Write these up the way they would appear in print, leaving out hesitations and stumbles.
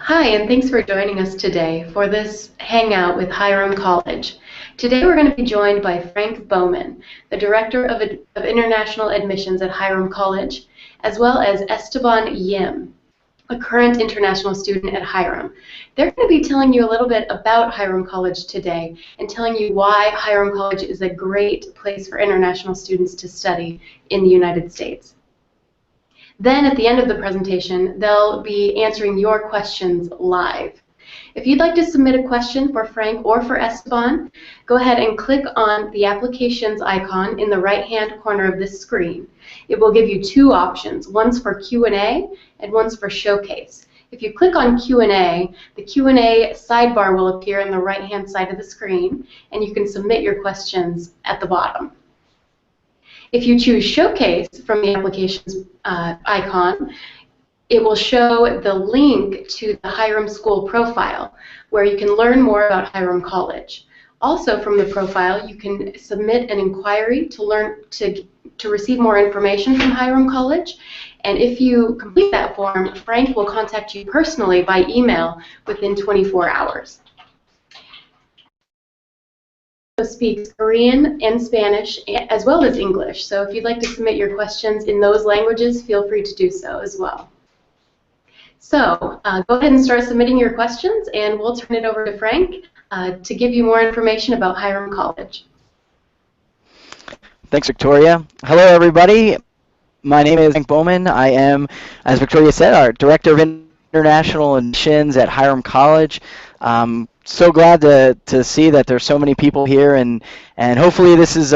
Hi, and thanks for joining us today for this Hangout with Hiram College. Today we're going to be joined by Frank Bowman, the Director of International Admissions at Hiram College, as well as Esteban Yim, a current international student at Hiram. They're going to be telling you a little bit about Hiram College today and telling you why Hiram College is a great place for international students to study in the United States. Then at the end of the presentation, they'll be answering your questions live. If you'd like to submit a question for Frank or for Esteban, go ahead and click on the applications icon in the right-hand corner of this screen. It will give you two options. One's for Q&A and one's for Showcase. If you click on Q&A, the Q&A sidebar will appear on the right-hand side of the screen, and you can submit your questions at the bottom. If you choose Showcase from the applications icon, it will show the link to the Hiram School profile, where you can learn more about Hiram College. Also from the profile, you can submit an inquiry to receive more information from Hiram College, and if you complete that form, Frank will contact you personally by email within 24 hours. Speaks Korean and Spanish as well as English, so if you'd like to submit your questions in those languages, feel free to do so as well. So go ahead and start submitting your questions, and we'll turn it over to Frank to give you more information about Hiram College. Thanks, Victoria. Hello, everybody. My name is Frank Bowman. I am, as Victoria said, our Director of International Admissions at Hiram College. So glad to see that there's so many people here, and hopefully this is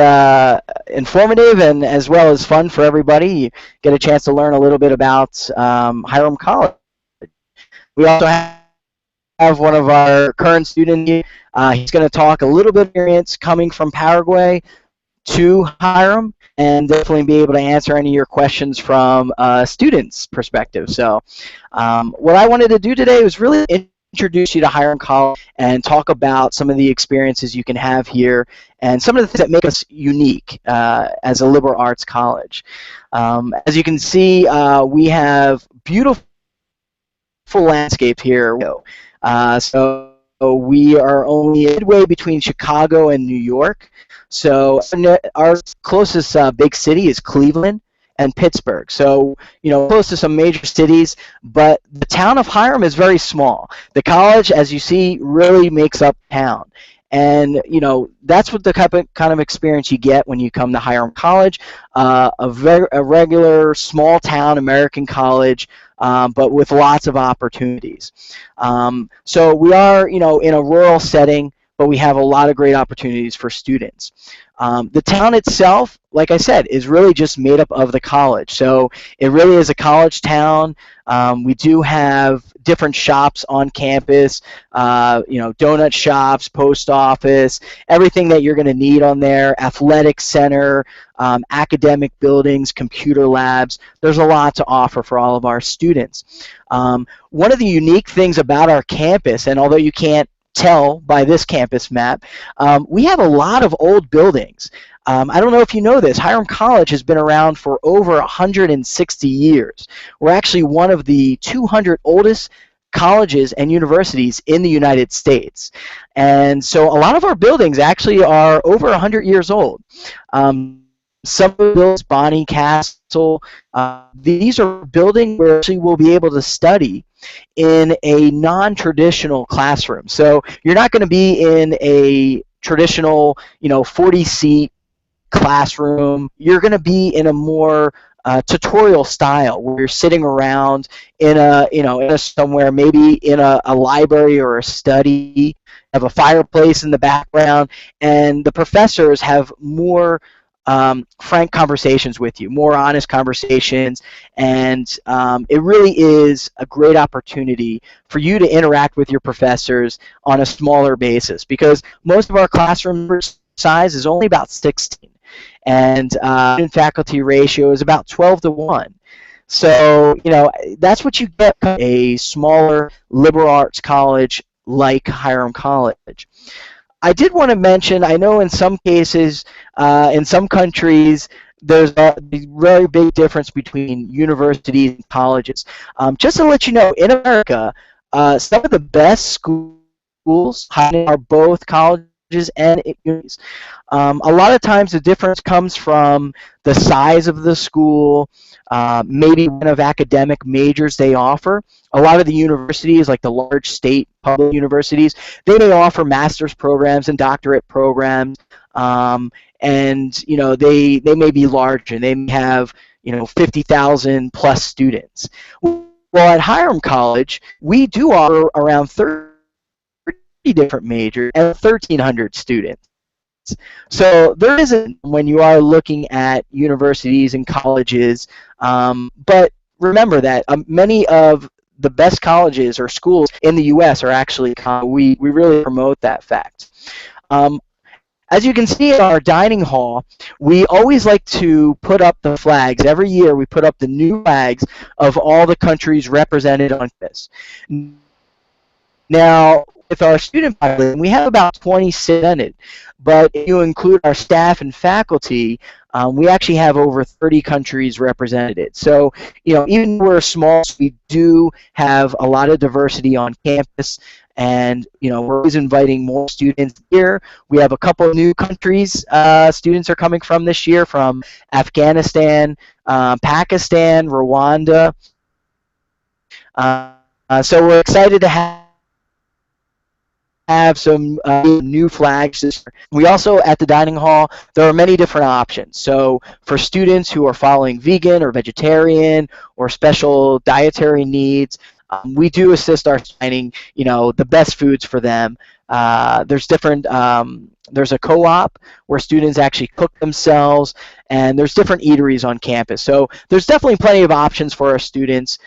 informative and as well as fun for everybody. You get a chance to learn a little bit about Hiram College. We also have one of our current students here. He's going to talk a little bit of experience coming from Paraguay to Hiram, and definitely be able to answer any of your questions from a student's perspective. So what I wanted to do today was really introduce you to Hiram College and talk about some of the experiences you can have here and some of the things that make us unique as a liberal arts college. As you can see, we have beautiful landscape here. So we are only midway between Chicago and New York. So our closest big city is Cleveland and Pittsburgh. So, close to some major cities, but the town of Hiram is very small. The college, as you see, really makes up town. And, that's what the kind of experience you get when you come to Hiram College, a regular small town American college, but with lots of opportunities. So we are, in a rural setting, but we have a lot of great opportunities for students. The town itself, like I said, is really just made up of the college. So it really is a college town. We do have different shops on campus, donut shops, post office, everything that you're going to need on there, athletic center, academic buildings, computer labs. There's a lot to offer for all of our students. One of the unique things about our campus, and although you can't tell by this campus map, we have a lot of old buildings. I don't know if you know this, Hiram College has been around for over 160 years. We're actually one of the 200 oldest colleges and universities in the United States. And so a lot of our buildings actually are over 100 years old. Some of the buildings, Bonnie Castle, these are buildings where actually we'll be able to study in a non-traditional classroom. So you're not going to be in a traditional, 40-seat classroom. You're going to be in a more tutorial style where you're sitting around in somewhere, maybe in a library or a study, have a fireplace in the background, and the professors have more frank conversations with you, more honest conversations, and it really is a great opportunity for you to interact with your professors on a smaller basis, because most of our classroom size is only about 16, and student-faculty ratio is about 12 to 1. So, that's what you get from a smaller liberal arts college like Hiram College. I did want to mention, I know in some cases, in some countries, there's a very big difference between universities and colleges. Just to let you know, in America, some of the best schools are both colleges and universities. A lot of times the difference comes from the size of the school, maybe what kind of academic majors they offer. A lot of the universities, like the large state public universities, they may offer master's programs and doctorate programs, and they may be large and they may have 50,000 plus students. Well, at Hiram College, we do offer around 30 different majors and 1,300 students. So there isn't when you are looking at universities and colleges, but remember that many of the best colleges or schools in the U.S. are actually we really promote that fact. As you can see in our dining hall, we always like to put up the flags. Every year we put up the new flags of all the countries represented on campus. Now, with our student population, we have about 26 represented, but if you include our staff and faculty, we actually have over 30 countries represented. So, even though we're small, we do have a lot of diversity on campus, and we're always inviting more students here. We have a couple of new countries students are coming from this year, from Afghanistan, Pakistan, Rwanda. So we're excited to have some new flags this year. We also, at the dining hall, there are many different options. So for students who are following vegan or vegetarian or special dietary needs, we do assist our finding, the best foods for them. There's different. There's a co-op where students actually cook themselves, and there's different eateries on campus. So there's definitely plenty of options for our students.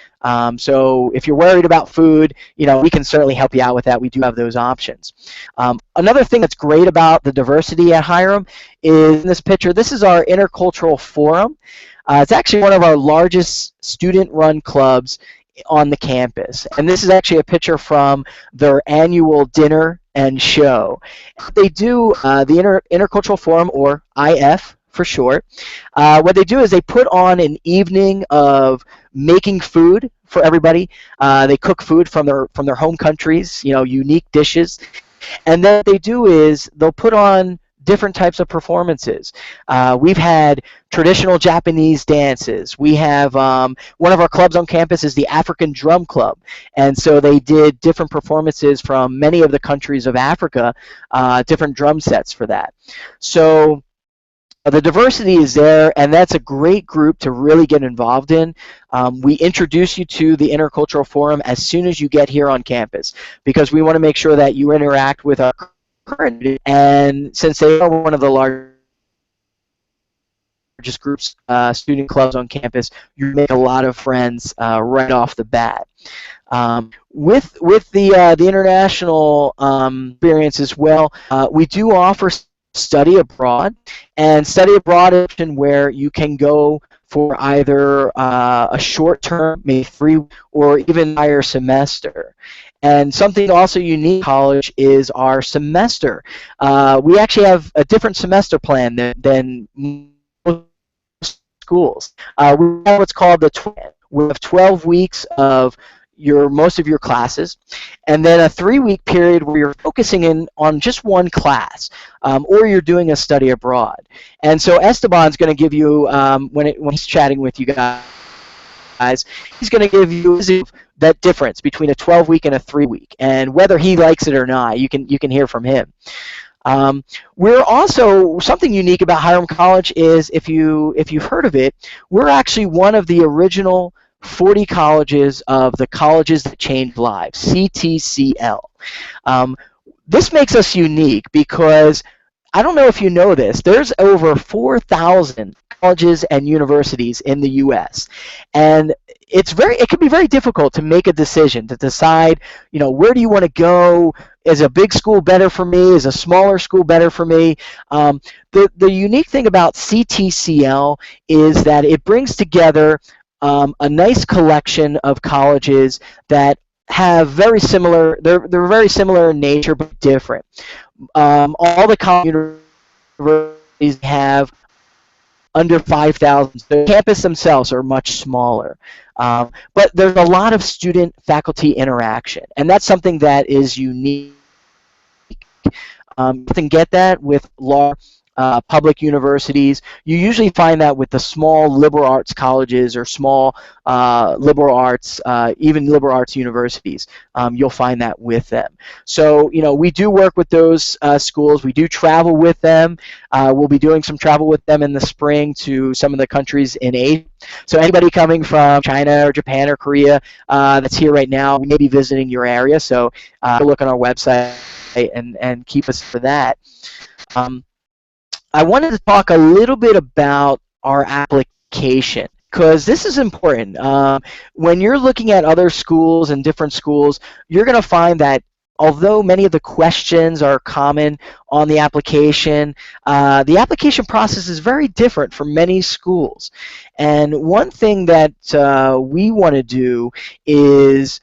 So if you're worried about food, we can certainly help you out with that. We do have those options. Another thing that's great about the diversity at Hiram is in this picture. This is our intercultural forum. It's actually one of our largest student-run clubs on the campus, and this is actually a picture from their annual dinner and show. They do the Intercultural Forum, or IF for short. What they do is they put on an evening of making food for everybody. They cook food from their home countries, unique dishes, and then what they do is they'll put on different types of performances. We've had traditional Japanese dances. We have one of our clubs on campus is the African Drum Club, and so they did different performances from many of the countries of Africa, different drum sets for that. So the diversity is there, and that's a great group to really get involved in. We introduce you to the Intercultural Forum as soon as you get here on campus, because we want to make sure that you interact with our current, and since they are one of the largest groups, student clubs on campus, you make a lot of friends right off the bat. With the international experience as well, we do offer study abroad, and study abroad is where you can go for either a short term, maybe 3, or even higher semester. And something also unique in college is our semester. We actually have a different semester plan than most schools. We have what's called the we have 12 weeks of most of your classes, and then a 3-week period where you're focusing in on just one class, or you're doing a study abroad. And so Esteban's going to give you, when he's chatting with you guys, he's going to give you that difference between a 12-week and a 3-week, and whether he likes it or not, you can hear from him. We're also, something unique about Hiram College is, if you've heard of it, we're actually one of the original 40 colleges of the Colleges That Change Lives, CTCL. This makes us unique because, I don't know if you know this, there's over 4,000 colleges and universities in the U.S. And it can be very difficult to make a decision, to decide, where do you want to go? Is a big school better for me? Is a smaller school better for me? The unique thing about CTCL is that it brings together a nice collection of colleges that have very similar, they're very similar in nature but different. All the college universities have under 5,000. The campus themselves are much smaller. But there's a lot of student-faculty interaction, and that's something that is unique. You often get that with large public universities. You usually find that with the small liberal arts colleges or small liberal arts, even liberal arts universities. You'll find that with them. So, we do work with those schools. We do travel with them. We'll be doing some travel with them in the spring to some of the countries in Asia. So anybody coming from China or Japan or Korea that's here right now, we may be visiting your area. So look on our website and keep us for that. I wanted to talk a little bit about our application because this is important. When you're looking at other schools and different schools, you're going to find that although many of the questions are common on the application process is very different for many schools. And one thing that we want to do is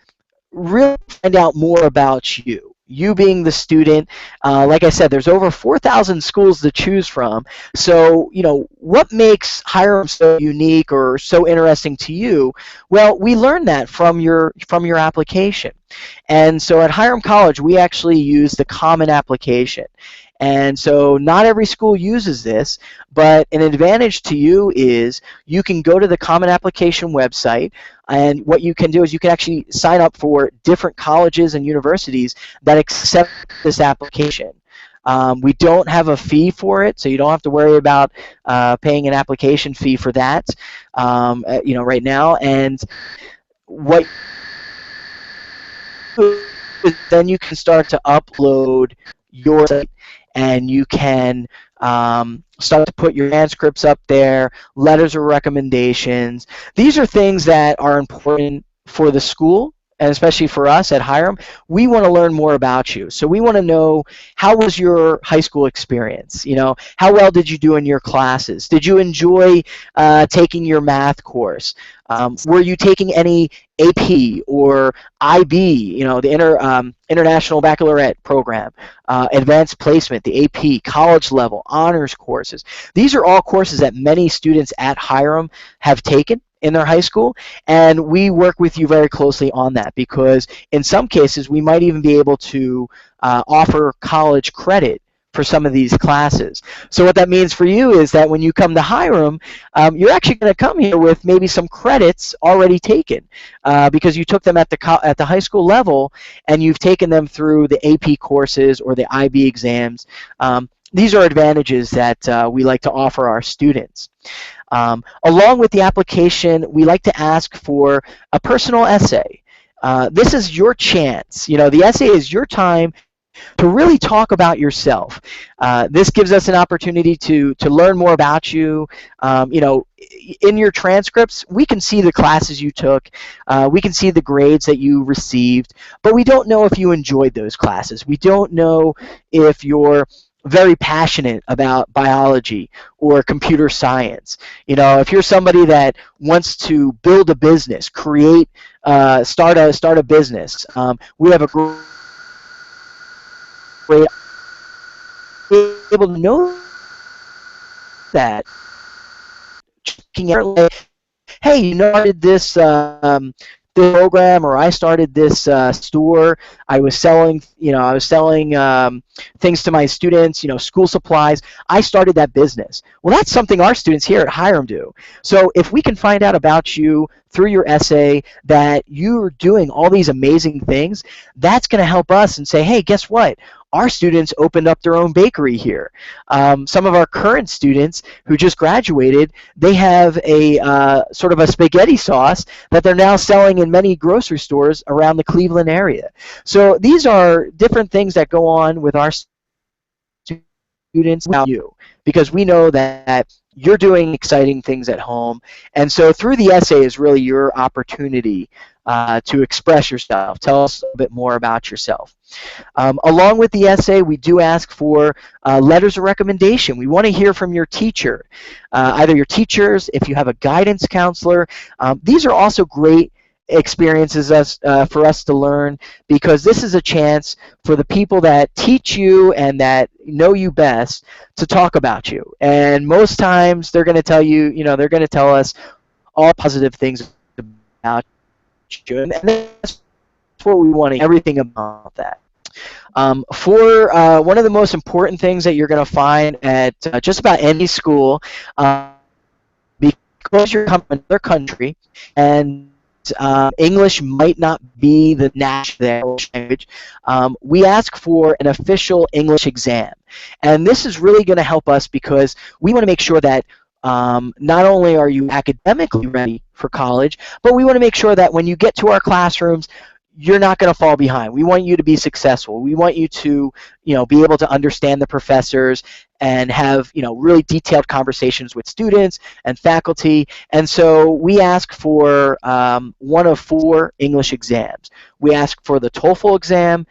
really find out more about you. You being the student, like I said, there's over 4,000 schools to choose from. So, what makes Hiram so unique or so interesting to you? Well, we learned that from your application. And so at Hiram College, we actually use the Common Application. And so not every school uses this, but an advantage to you is you can go to the Common Application website, and what you can do is you can actually sign up for different colleges and universities that accept this application. We don't have a fee for it, so you don't have to worry about paying an application fee for that, right now. And what then you can start to upload your site, and you can start to put your transcripts up there, letters of recommendations. These are things that are important for the school, and especially for us at Hiram. We want to learn more about you. So we want to know, how was your high school experience? How well did you do in your classes? Did you enjoy taking your math course? Were you taking any AP or IB, the International Baccalaureate program, advanced placement, the AP, college level, honors courses? These are all courses that many students at Hiram have taken in their high school, and we work with you very closely on that, because in some cases we might even be able to offer college credit for some of these classes. So what that means for you is that when you come to Hiram, you're actually going to come here with maybe some credits already taken, because you took them at the high school level, and you've taken them through the AP courses or the IB exams. These are advantages that we like to offer our students. Along with the application, we like to ask for a personal essay. This is your chance. The essay is your time to really talk about yourself. This gives us an opportunity to learn more about you. In your transcripts, we can see the classes you took, we can see the grades that you received, but we don't know if you enjoyed those classes. We don't know if you're very passionate about biology or computer science. If you're somebody that wants to build a business, start a business, we have a great able to know that. Checking out, hey, I started this program, or I started this store. I was selling things to my students, school supplies. I started that business. Well, that's something our students here at Hiram do. So if we can find out about you through your essay that you're doing all these amazing things, that's going to help us and say, hey, guess what? Our students opened up their own bakery here. Some of our current students who just graduated, they have a sort of a spaghetti sauce that they're now selling in many grocery stores around the Cleveland area. So these are different things that go on with our students about you, because we know that you're doing exciting things at home. And so through the essay is really your opportunity to express yourself. Tell us a bit more about yourself. Along with the essay, we do ask for letters of recommendation. We want to hear from your teacher, either your teachers, if you have a guidance counselor. These are also great experiences for us to learn, because this is a chance for the people that teach you and that know you best to talk about you. And most times they're going to tell you, they're going to tell us all positive things you, and that's what we want to hear, everything about that. For one of the most important things that you're going to find at just about any school, because you're coming from another country and English might not be the national language, we ask for an official English exam. And this is really going to help us because we want to make sure that not only are you academically ready for college, but we want to make sure that when you get to our classrooms, you're not going to fall behind. We want you to be successful. We want you to, be able to understand the professors and have, really detailed conversations with students and faculty. And so we ask for one of four English exams. We ask for the TOEFL exam,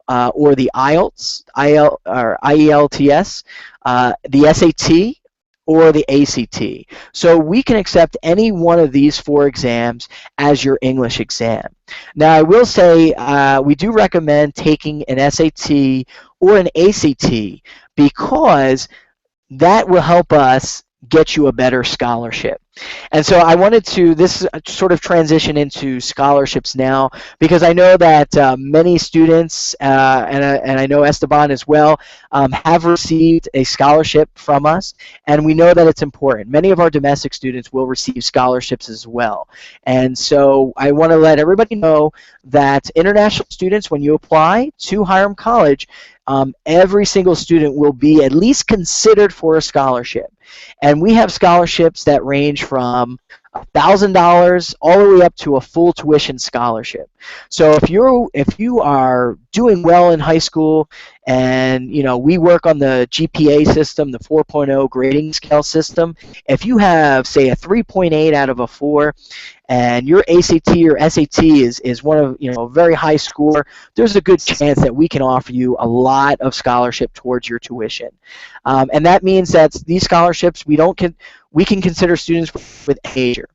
or the IELTS, or IELTS, the SAT, or the ACT. So we can accept any one of these four exams as your English exam. Now I will say we do recommend taking an SAT or an ACT because that will help us get you a better scholarship. And so I wanted to this sort of transition into scholarships now because I know that many students and I know Esteban as well have received a scholarship from us, and we know that it's important. Many of our domestic students will receive scholarships as well, and so I want to let everybody know that international students, when you apply to Hiram College, every single student will be at least considered for a scholarship. And we have scholarships that range from $1,000 all the way up to a full tuition scholarship. So if you are doing well in high school, and we work on the GPA system, the 4.0 grading scale system, if you have, say, a 3.8 out of a 4, and your ACT or SAT is one of a very high score, there's a good chance that we can offer you a lot of scholarship towards your tuition. And that means that these scholarships we can consider students with a major.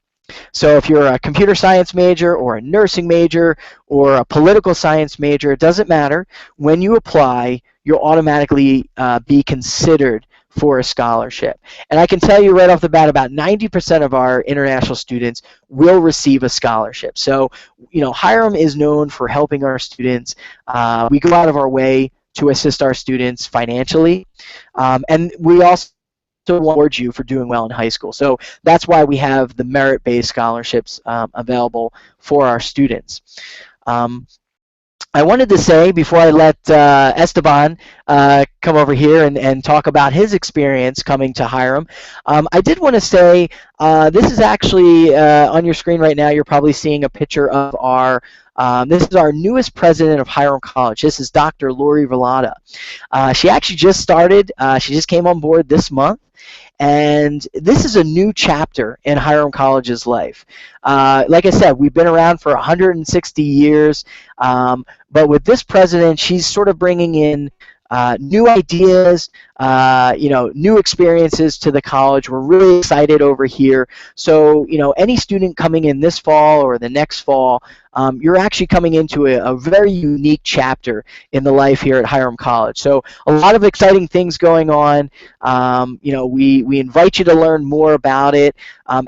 So if you're a computer science major or a nursing major or a political science major, it doesn't matter. When you apply, you'll automatically be considered for a scholarship. And I can tell you right off the bat, about 90% of our international students will receive a scholarship. So, Hiram is known for helping our students. We go out of our way to assist our students financially, and we also reward you for doing well in high school. So that's why we have the merit-based scholarships available for our students. I wanted to say, before I let Esteban come over here and talk about his experience coming to Hiram, I did want to say this is actually on your screen right now. You're probably seeing a picture of this is our newest president of Hiram College. This is Dr. Lori Velada. She actually just started. She just came on board this month. And this is a new chapter in Hiram College's life. Like I said, we've been around for 160 years, but with this president, she's sort of bringing in new ideas, new experiences to the college. We're really excited over here. So, any student coming in this fall or the next fall, you're actually coming into a very unique chapter in the life here at Hiram College. So a lot of exciting things going on. We invite you to learn more about it.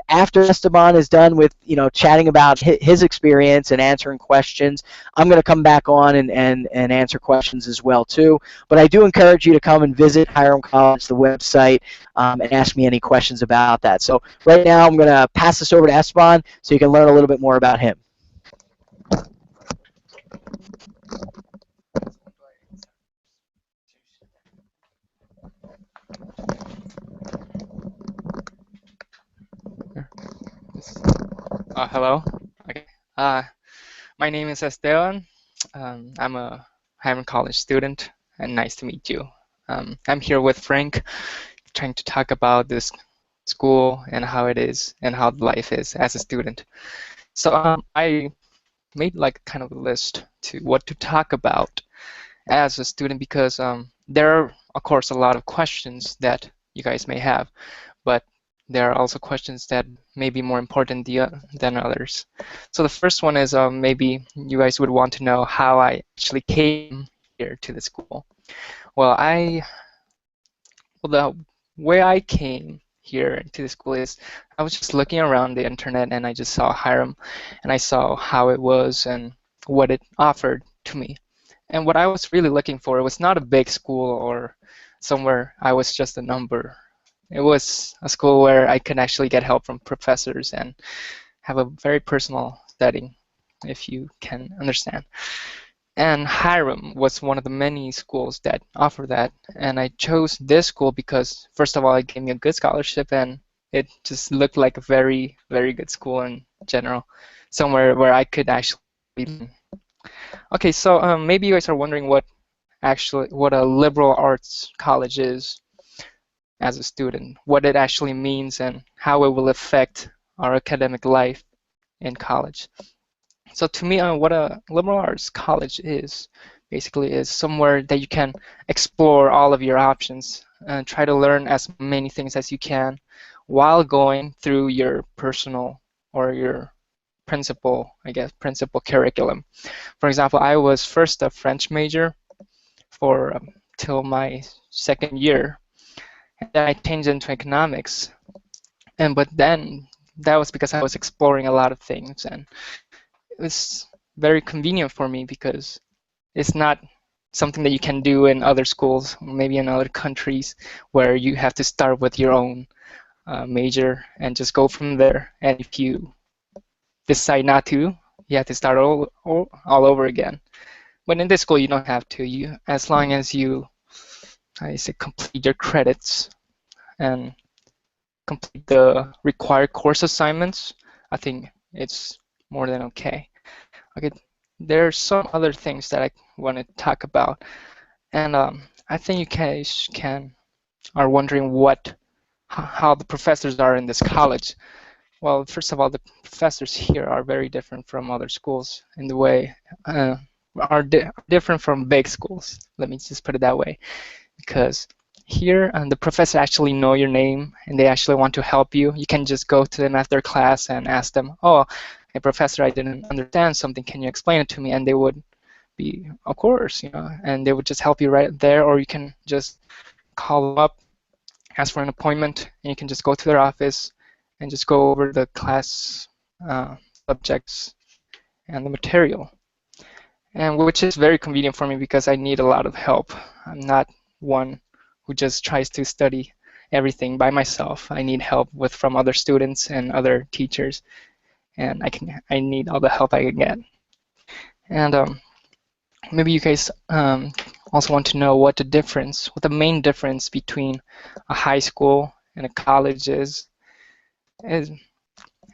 After Esteban is done with chatting about his experience and answering questions, I'm going to come back on and answer questions as well too. But I do encourage you to come and visit Hiram College, the website, and ask me any questions about that. So right now I'm going to pass this over to Esteban so you can learn a little bit more about him. Hello. Okay. My name is Esteban. I'm a Hiram College student, and nice to meet you. I'm here with Frank, trying to talk about this school and how it is and how life is as a student. So I made like kind of a list to what to talk about as a student because there are, of course, a lot of questions that you guys may have, but there are also questions that may be more important than others. So the first one is maybe you guys would want to know how I actually came here to the school. Well, the way I came here to the school is I was just looking around the internet and I just saw Hiram and I saw how it was and what it offered to me. And what I was really looking for was not a big school or somewhere I was just a number. It was a school where I could actually get help from professors and have a very personal setting, if you can understand. And Hiram was one of the many schools that offer that. And I chose this school because, first of all, it gave me a good scholarship and it just looked like a very, very good school in general, somewhere where I could actually learn. Okay, so maybe you guys are wondering what a liberal arts college is as a student, what it actually means, and how it will affect our academic life in college. So to me, what a liberal arts college is basically is somewhere that you can explore all of your options and try to learn as many things as you can while going through your personal or your principal curriculum. For example, I was first a French major for till my second year, and then I changed into economics. But then that was because I was exploring a lot of things, and it was very convenient for me because it's not something that you can do in other schools, maybe in other countries, where you have to start with your own major and just go from there. And if you decide not to, you have to start all over again. But in this school, you don't have to. As long as you, I say, complete your credits and complete the required course assignments, I think it's more than okay. Okay, there are some other things that I want to talk about, and I think you guys are wondering how the professors are in this college. Well, first of all, the professors here are very different from other schools in the way different from big schools. Let me just put it that way, because here the professor actually know your name and they actually want to help you. You can just go to them after class and ask them, "Oh, hey professor, I didn't understand something. Can you explain it to me?" And they would be, "Of course," and they would just help you right there. Or you can just call them up, ask for an appointment, and you can just go to their office and just go over the class subjects and the material. And which is very convenient for me because I need a lot of help. I'm not one who just tries to study everything by myself. I need help from other students and other teachers, and I need all the help I can get. And maybe you guys also want to know what the main difference between a high school and a college is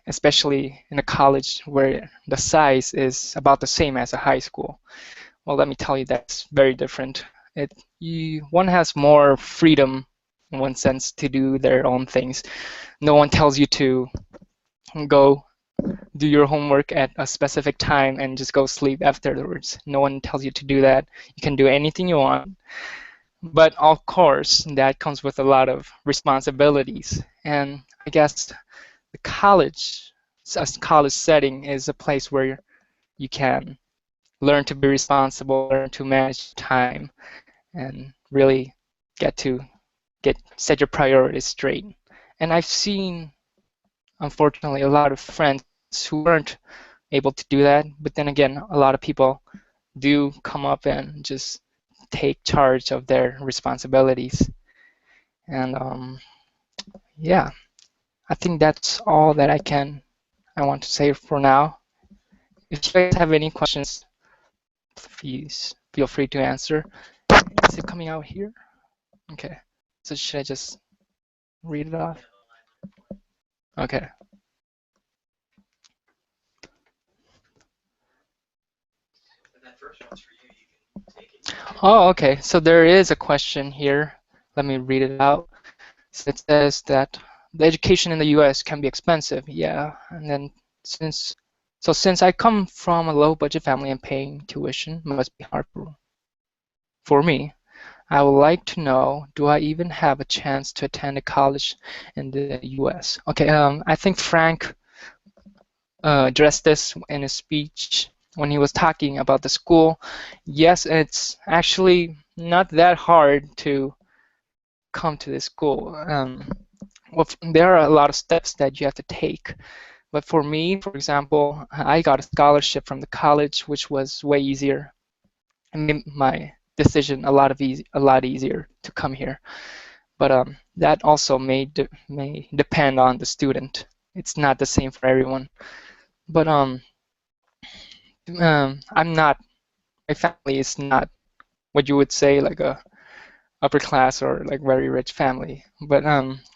especially in a college where the size is about the same as a high school. Well, let me tell you, that's very different. One has more freedom in one sense to do their own things. No one tells you to go do your homework at a specific time and just go sleep afterwards. No one tells you to do that. You can do anything you want. But of course, that comes with a lot of responsibilities. And I guess the college setting is a place where you can learn to be responsible, learn to manage time, and really set your priorities straight. And I've seen, unfortunately, a lot of friends who weren't able to do that. But then again, a lot of people do come up and just take charge of their responsibilities. And yeah, I think that's all that I want to say for now. If you guys have any questions, please feel free to answer. Is it coming out here? Okay. So should I just read it off? Okay. Oh, okay. So there is a question here. Let me read it out. So it says that the education in the U.S. can be expensive. Yeah. And then since I come from a low budget family and paying tuition must be hard for me, I would like to know, do I even have a chance to attend a college in the U.S.? Okay, I think Frank addressed this in his speech when he was talking about the school. Yes, it's actually not that hard to come to this school. well, there are a lot of steps that you have to take. But for me, for example, I got a scholarship from the college, which was way easier. It made my decision a lot easier to come here. But that also may depend on the student. It's not the same for everyone. But I'm not. My family is not what you would say like a upper class or like very rich family. But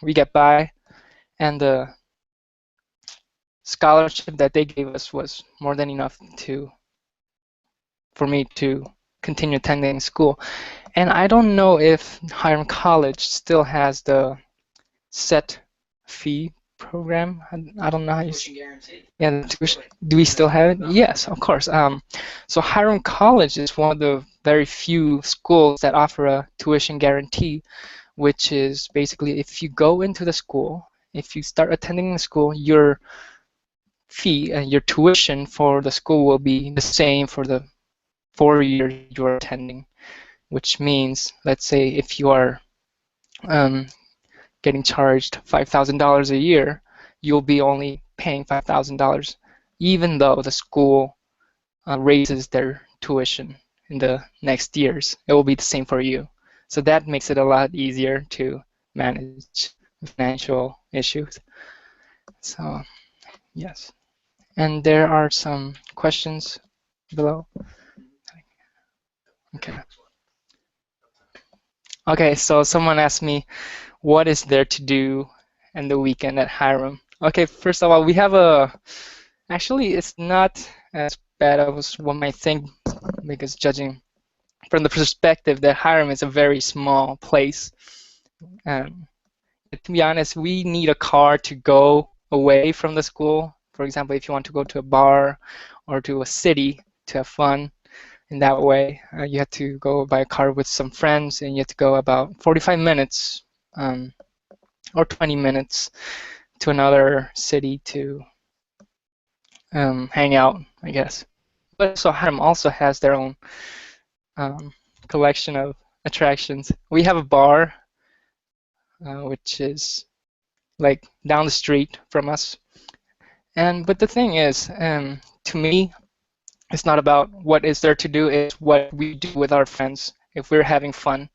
we get by, and the scholarship that they gave us was more than enough for me to continue attending school. And I don't know if Hiram College still has the set fee program. I don't know how you Tuition guarantee. yeah, the tuition. Do we still have it? Yes, of course. So Hiram College is one of the very few schools that offer a tuition guarantee, which is basically if you go into the school, if you start attending the school, your fee and your tuition for the school will be the same for the 4 years you're attending, which means, let's say if you are um, getting charged $5,000 a year, you'll be only paying $5,000, even though the school raises their tuition in the next years. It will be the same for you. So that makes it a lot easier to manage financial issues. So yes. And there are some questions below. Okay. Okay, so someone asked me, what is there to do in the weekend at Hiram? Okay, first of all, we have actually, it's not as bad as one might think, because judging from the perspective that Hiram is a very small place. Um, to be honest, we need a car to go away from the school. For example, if you want to go to a bar or to a city to have fun in that way, you have to go by a car with some friends, and you have to go about 45 minutes or 20 minutes to another city to hang out, I guess. But so Hiram also has their own collection of attractions. We have a bar, which is like down the street from us. But the thing is, to me, it's not about what is there to do, it's what we do with our friends if we're having fun.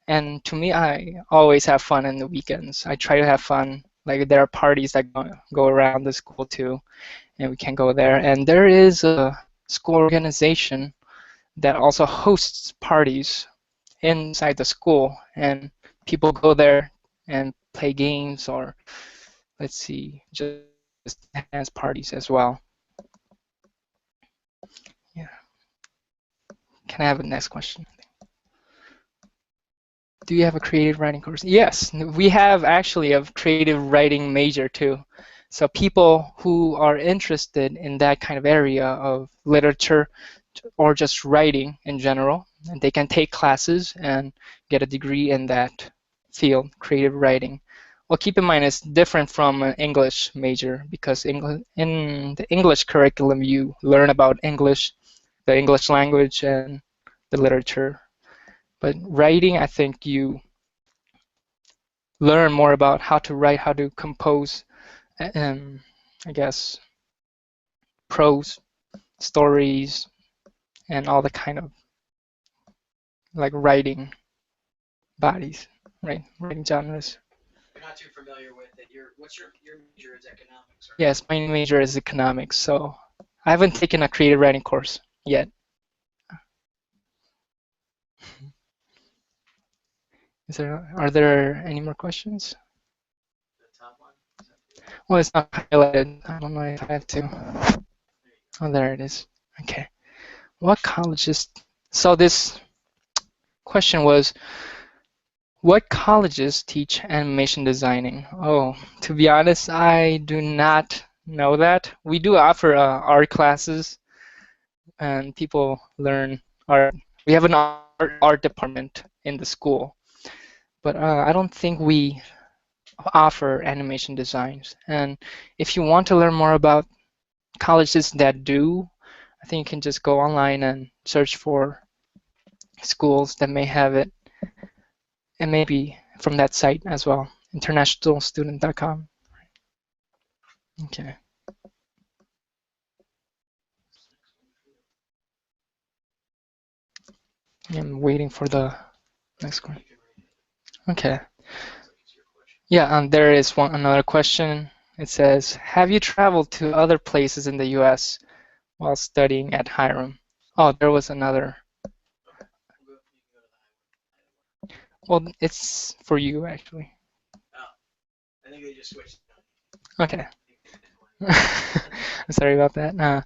And to me, I always have fun in the weekends. I try to have fun. Like there are parties that go around the school too, and we can go there. And there is a school organization that also hosts parties inside the school, and people go there and play games or, let's see, just dance parties as well. Yeah. Can I have a next question? Do you have a creative writing course? Yes, we have actually a creative writing major too. So people who are interested in that kind of area of literature or just writing in general, and they can take classes and get a degree in that field, creative writing. Well, keep in mind it's different from an English major, because in the English curriculum you learn about English, the English language, and the literature. But writing, I think you learn more about how to write, how to compose, I guess, prose, stories, and all the kind of like writing bodies, right? Writing genres. You're not too familiar with it. What's your major is economics, right? Yes, my major is economics, so I haven't taken a creative writing course yet. Are there any more questions? The top one. Well, it's not highlighted. I don't know if I have to. Oh, there it is. Okay. What colleges? So this question was, what colleges teach animation designing? Oh, to be honest, I do not know that. We do offer art classes, and people learn art. We have an art department in the school, but I don't think we offer animation designs. And if you want to learn more about colleges that do, I think you can just go online and search for schools that may have it, and maybe from that site as well. internationalstudent.com. Okay. I'm waiting for the next one. Okay. Yeah, there is another question. It says, have you traveled to other places in the U.S. while studying at Hiram? Oh, there was another. Well, it's for you actually. Okay. Sorry about that.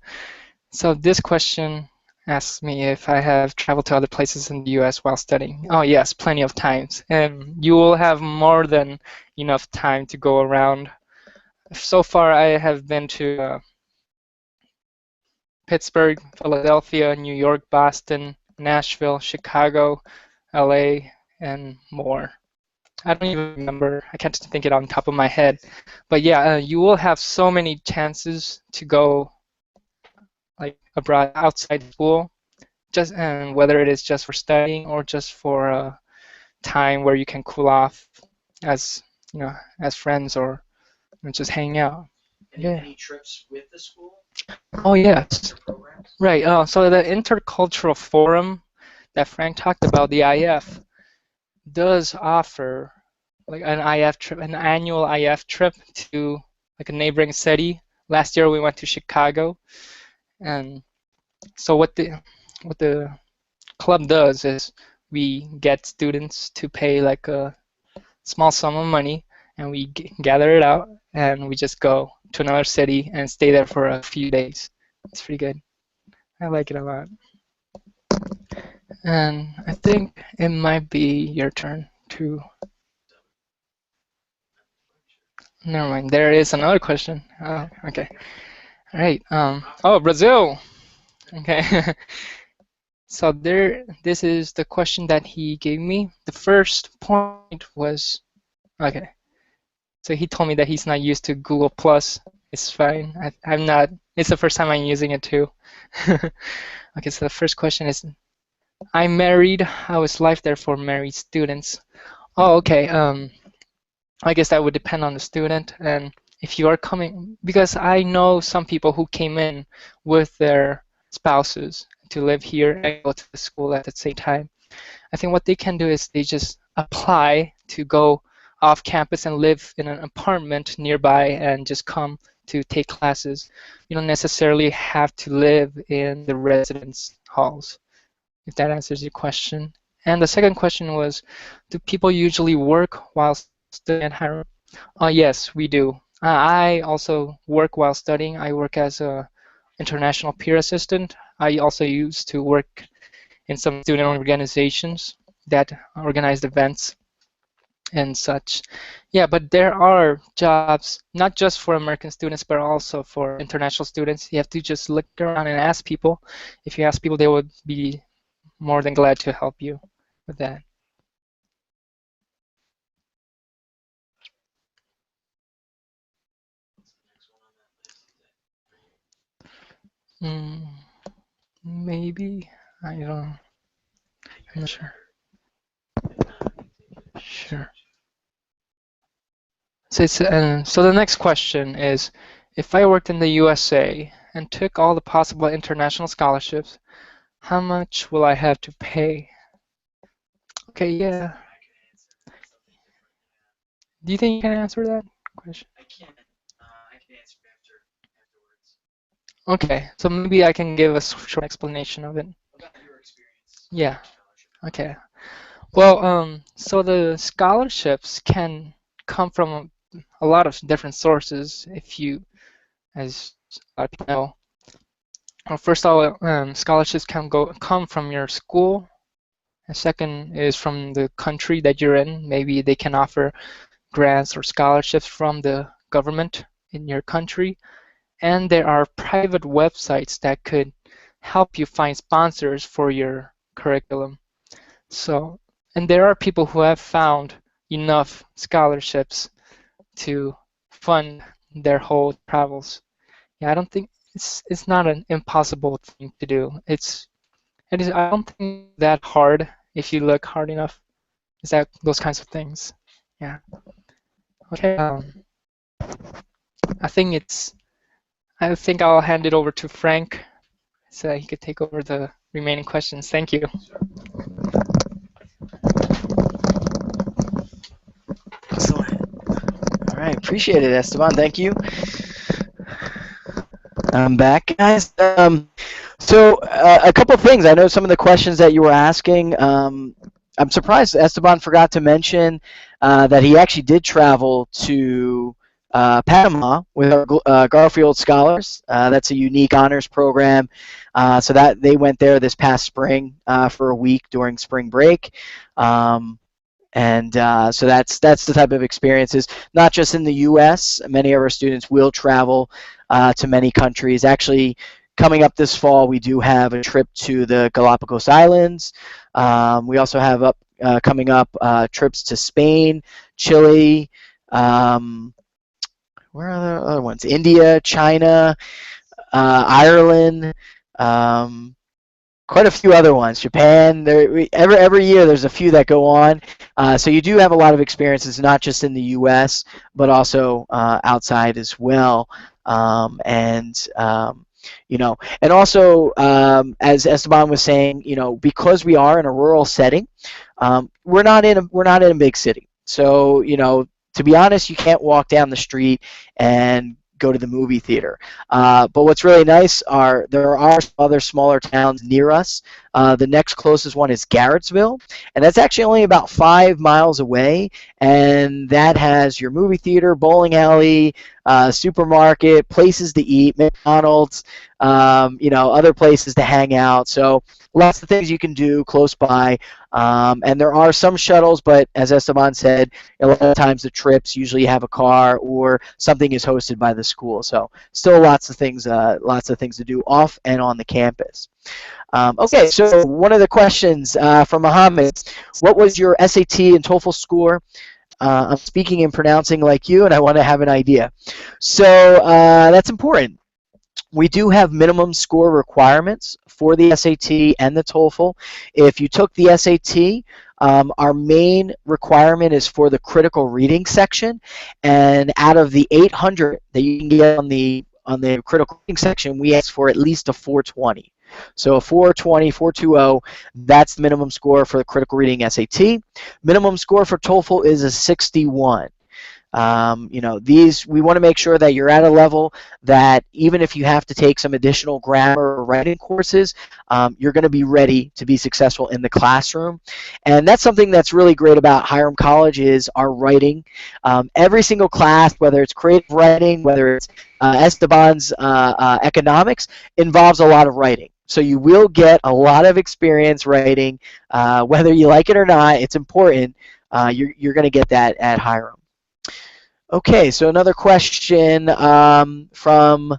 So this question asks me if I have traveled to other places in the U.S. while studying. Oh yes, plenty of times. And you will have more than enough time to go around. So far, I have been to Pittsburgh, Philadelphia, New York, Boston, Nashville, Chicago, LA, and more. I don't even remember. I can't think it on top of my head. But yeah, you will have so many chances to go like abroad outside school, just and whether it is just for studying or just for a time where you can cool off as as friends or just hang out. Yeah. Any trips with the school? Oh yes. Programs? Right. So the intercultural forum that Frank talked about, the IF, does offer like an IF trip, an annual IF trip to like a neighboring city. Last year we went to Chicago, and so what the club does is we get students to pay like a small sum of money, and we gather it out, and we just go to another city and stay there for a few days. It's pretty good. I like it a lot. And I think it might be your turn to. Never mind. There is another question. Oh, okay. All right. Oh, Brazil. Okay. So this is the question that he gave me. The first point was, okay. So he told me that he's not used to Google Plus. It's fine. I'm not. It's the first time I'm using it too. Okay. So the first question is, I'm married. How is life there for married students? Oh, okay. I guess that would depend on the student, and if you are coming, because I know some people who came in with their spouses to live here and go to the school at the same time. I think what they can do is they just apply to go off campus and live in an apartment nearby and just come to take classes. You don't necessarily have to live in the residence halls, if that answers your question. And the second question was, do people usually work while studying at Hiram? Yes, we do. I also work while studying. I work as a international peer assistant. I also used to work in some student organizations that organized events and such. Yeah, but there are jobs not just for American students, but also for international students. You have to just look around and ask people. If you ask people, they would be more than glad to help you with that. Mm, maybe. I don't. I'm not sure. Sure. So the next question is, if I worked in the USA and took all the possible international scholarships, how much will I have to pay? Okay, yeah. Do you think you can answer that question? I can. I can answer afterwards. Okay, so maybe I can give a short explanation of it. About your experience. Yeah. Okay. Well, so the scholarships can come from a lot of different sources. If you, as a lot of people know, well, first of all, scholarships can come from your school. And second is from the country that you're in. Maybe they can offer grants or scholarships from the government in your country. And there are private websites that could help you find sponsors for your curriculum. So, and there are people who have found enough scholarships to fund their whole travels. Yeah, I don't think it's not an impossible thing to do. It is I don't think that hard if you look hard enough. Is that those kinds of things? Yeah. Okay. I think I'll hand it over to Frank so that he could take over the remaining questions. Thank you. Excellent. All right, appreciate it, Esteban. Thank you. I'm back, guys. So a couple of things. I know some of the questions that you were asking. I'm surprised Esteban forgot to mention that he actually did travel to Panama with our Garfield Scholars. That's a unique honors program. So that they went there this past spring for a week during spring break. And so that's the type of experiences, not just in the U.S. Many of our students will travel to many countries. Actually, coming up this fall, we do have a trip to the Galapagos Islands. We also have coming up trips to Spain, Chile, where are the other ones? India, China, Ireland. Quite a few other ones. Japan. Every year there's a few that go on. So you do have a lot of experiences, not just in the U.S. but also outside as well. And also as Esteban was saying, because we are in a rural setting, we're not in a big city. So to be honest, you can't walk down the street and go to the movie theater. But what's really nice there are other smaller towns near us. The next closest one is Garrettsville, and that's actually only about 5 miles away, and that has your movie theater, bowling alley, supermarket, places to eat, McDonald's, other places to hang out. So lots of things you can do close by. And there are some shuttles, but as Esteban said, a lot of times the trips usually have a car or something is hosted by the school. So still lots of things to do off and on the campus. Okay, so one of the questions from Mohammed, what was your SAT and TOEFL score? I'm speaking and pronouncing like you, and I want to have an idea. So that's important. We do have minimum score requirements for the SAT and the TOEFL. If you took the SAT, our main requirement is for the critical reading section, and out of the 800 that you can get on the critical reading section, we ask for at least a 420. So a 420, 420, that's the minimum score for the critical reading SAT. Minimum score for TOEFL is a 61. We want to make sure that you're at a level that even if you have to take some additional grammar or writing courses, you're going to be ready to be successful in the classroom. And that's something that's really great about Hiram College is our writing. Every single class, whether it's creative writing, whether it's Esteban's economics, involves a lot of writing. So you will get a lot of experience writing, whether you like it or not. It's important. You're going to get that at Hiram. Okay, so another question from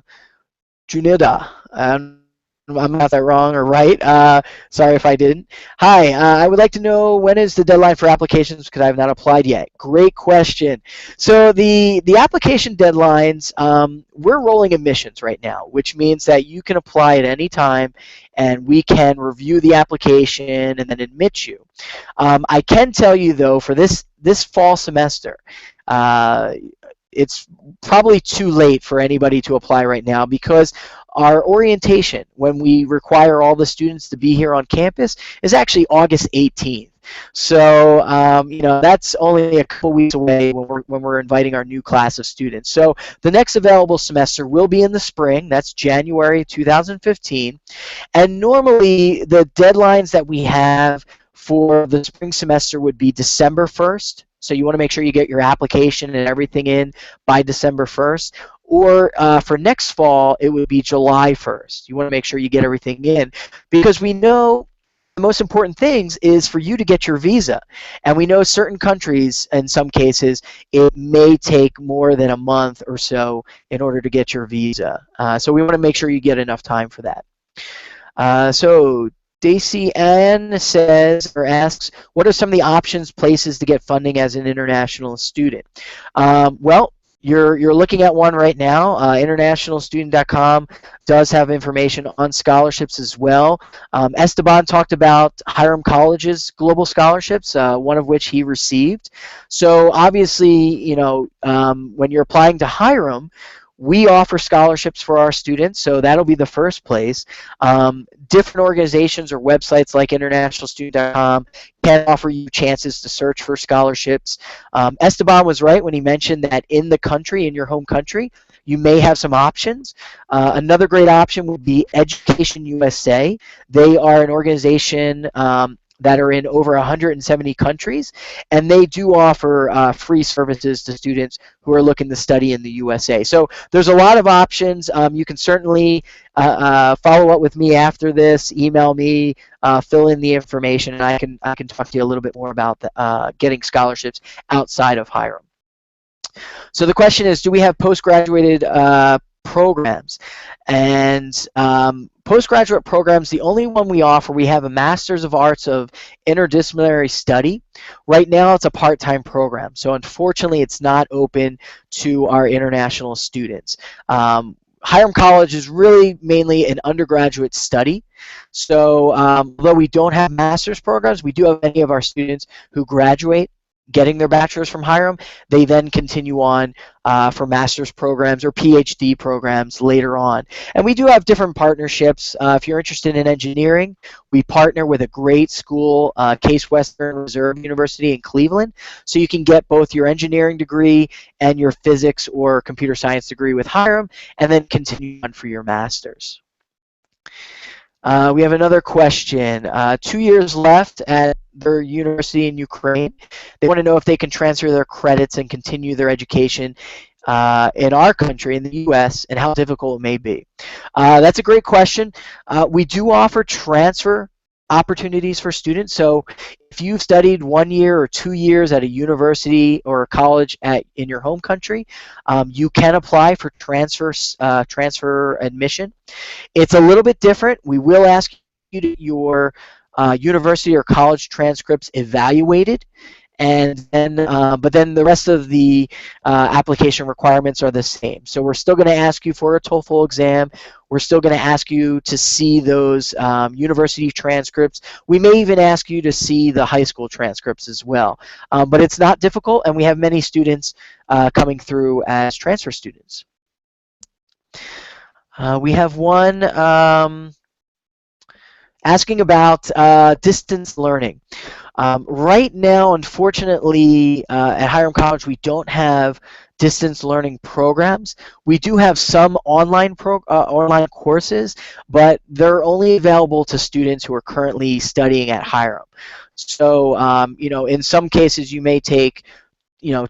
Junida. I'm not that wrong or right. Sorry if I didn't. Hi, I would like to know when is the deadline for applications because I have not applied yet. Great question. So the application deadlines, we're rolling admissions right now, which means that you can apply at any time and we can review the application and then admit you. I can tell you though, for this fall semester, it's probably too late for anybody to apply right now because our orientation, when we require all the students to be here on campus, is actually August 18th. So that's only a couple weeks away when we're inviting our new class of students. So the next available semester will be in the spring. That's January 2015. And normally the deadlines that we have for the spring semester would be December 1st. So you want to make sure you get your application and everything in by December 1st. Or for next fall, it would be July 1st. You want to make sure you get everything in because we know the most important things is for you to get your visa. And we know certain countries, in some cases, it may take more than a month or so in order to get your visa. So we want to make sure you get enough time for that. So Daisy Ann asks, what are some of the options, places to get funding as an international student? Well, you're looking at one right now. Internationalstudent.com does have information on scholarships as well. Esteban talked about Hiram College's global scholarships, one of which he received. So obviously, when you're applying to Hiram, we offer scholarships for our students, so that'll be the first place. Different organizations or websites like internationalstudent.com can offer you chances to search for scholarships. Esteban was right when he mentioned that in the country, in your home country, you may have some options. Another great option would be Education USA. They are an organization that are in over 170 countries, and they do offer free services to students who are looking to study in the USA. So there's a lot of options. You can certainly follow up with me after this, email me, fill in the information, and I can talk to you a little bit more about getting scholarships outside of Hiram. So the question is, do we have postgraduate programs? And postgraduate programs, the only one we offer, we have a Master's of Arts of Interdisciplinary Study. Right now it's a part-time program, so unfortunately it's not open to our international students. Hiram College is really mainly an undergraduate study. So although we don't have master's programs, we do have many of our students who graduate getting their bachelor's from Hiram. They then continue on for master's programs or PhD programs later on. And we do have different partnerships. If you're interested in engineering, we partner with a great school, Case Western Reserve University in Cleveland, so you can get both your engineering degree and your physics or computer science degree with Hiram, and then continue on for your master's. We have another question. 2 years left at their university in Ukraine. They want to know if they can transfer their credits and continue their education in our country, in the U.S., and how difficult it may be. That's a great question. We do offer transfer opportunities for students. So if you've studied 1 year or 2 years at a university or a college in your home country, you can apply for transfer admission. It's a little bit different. We will ask you to get your university or college transcripts evaluated, and then, but then the rest of the application requirements are the same. So we're still going to ask you for a TOEFL exam. We're still going to ask you to see those university transcripts. We may even ask you to see the high school transcripts as well. But it's not difficult, and we have many students coming through as transfer students. We have one asking about distance learning. Right now, unfortunately, at Hiram College, we don't have distance learning programs. We do have some online courses, but they're only available to students who are currently studying at Hiram. So, in some cases, you may take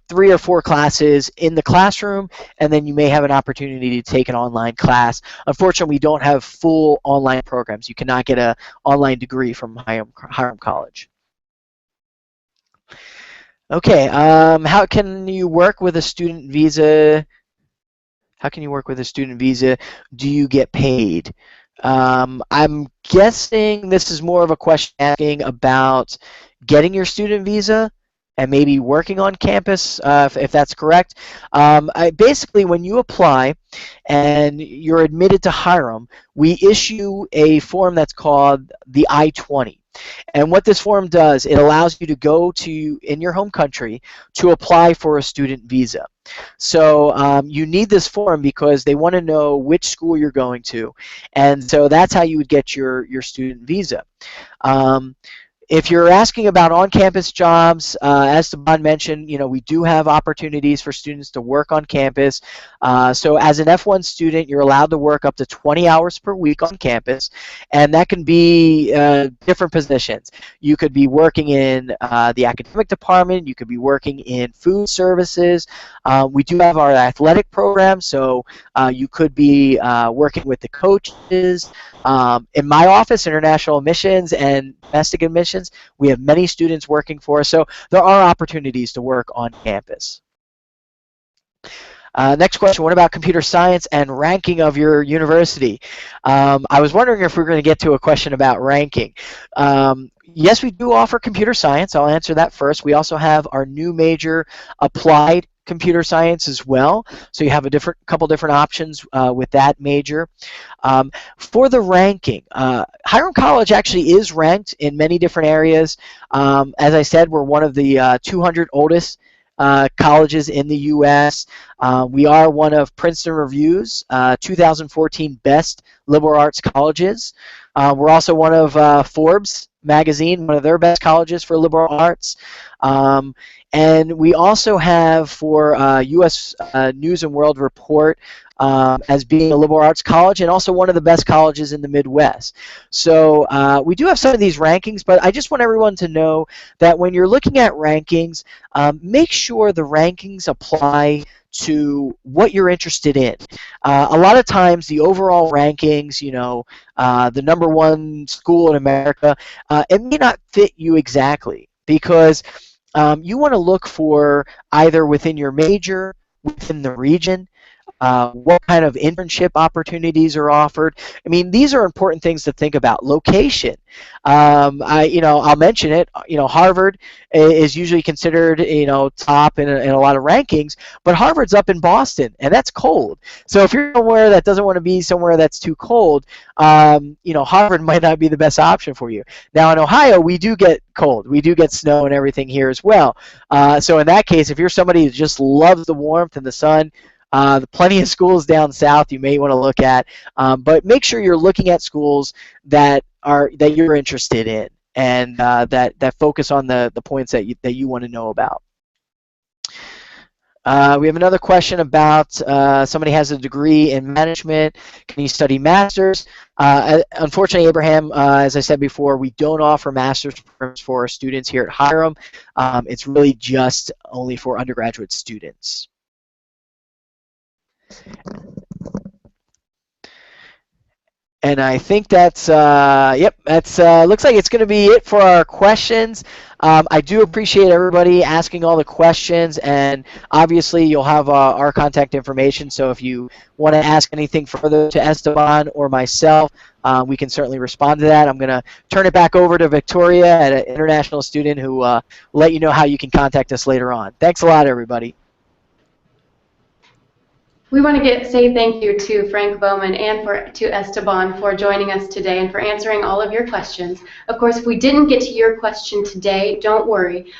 3 or 4 classes in the classroom, and then you may have an opportunity to take an online class. Unfortunately, we don't have full online programs. You cannot get an online degree from Hiram College. Okay, how can you work with a student visa? How can you work with a student visa? Do you get paid? I'm guessing this is more of a question asking about getting your student visa and maybe working on campus, if that's correct. Basically, when you apply and you're admitted to Hiram, we issue a form that's called the I-20. And what this form does, it allows you to go to, in your home country, to apply for a student visa. So you need this form because they want to know which school you're going to. And so that's how you would get your student visa. If you're asking about on-campus jobs, as Esteban mentioned, we do have opportunities for students to work on campus. So as an F1 student, you're allowed to work up to 20 hours per week on campus, and that can be different positions. You could be working in the academic department. You could be working in food services. We do have our athletic program, so you could be working with the coaches. In my office, international admissions and domestic admissions, we have many students working for us, so there are opportunities to work on campus. Next question, what about computer science and ranking of your university? I was wondering if we were going to get to a question about ranking. Yes, we do offer computer science. I'll answer that first. We also have our new major, applied computer science as well, so you have a couple different options with that major. For the ranking, Hiram College actually is ranked in many different areas. As I said, we're one of the 200 oldest colleges in the U.S. We are one of Princeton Review's 2014 best liberal arts colleges. We're also one of Forbes magazine, one of their best colleges for liberal arts. And we also have for U.S. News and World Report as being a liberal arts college and also one of the best colleges in the Midwest. So we do have some of these rankings, but I just want everyone to know that when you're looking at rankings, make sure the rankings apply to what you're interested in. A lot of times the overall rankings, the #1 school in America, it may not fit you exactly because you want to look for either within your major, within the region, what kind of internship opportunities are offered. I mean, these are important things to think about. Location. I'll mention it. Harvard is usually considered, top in a lot of rankings, but Harvard's up in Boston, and that's cold. So if you're somewhere that doesn't want to be somewhere that's too cold, Harvard might not be the best option for you. Now in Ohio, we do get cold. We do get snow and everything here as well. So in that case, if you're somebody who just loves the warmth and the sun, plenty of schools down south you may want to look at, but make sure you're looking at schools that you're interested in and that focus on the points that you want to know about. We have another question about somebody has a degree in management. Can you study masters? Unfortunately, Abraham, as I said before, we don't offer master's programs for our students here at Hiram. It's really just only for undergraduate students. And I think that's, looks like it's going to be it for our questions. I do appreciate everybody asking all the questions, and obviously you'll have our contact information, so if you want to ask anything further to Esteban or myself, we can certainly respond to that. I'm going to turn it back over to Victoria, an international student, who will let you know how you can contact us later on. Thanks a lot, everybody. We want to say thank you to Frank Bowman and to Esteban for joining us today and for answering all of your questions. Of course, if we didn't get to your question today, don't worry.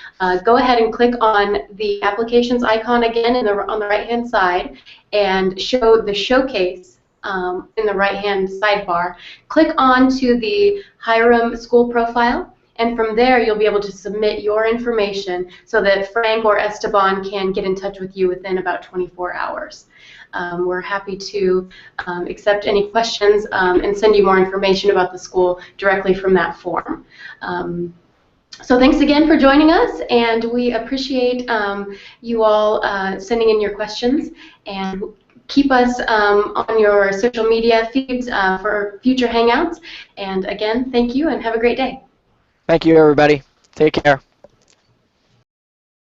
Go ahead and click on the applications icon again on the right-hand side and show the showcase in the right-hand sidebar. Click on to the Hiram school profile, and from there you'll be able to submit your information so that Frank or Esteban can get in touch with you within about 24 hours. We're happy to accept any questions and send you more information about the school directly from that form. So thanks again for joining us, and we appreciate you all sending in your questions, and keep us on your social media feeds for future Hangouts. And again, thank you and have a great day. Thank you, everybody. Take care.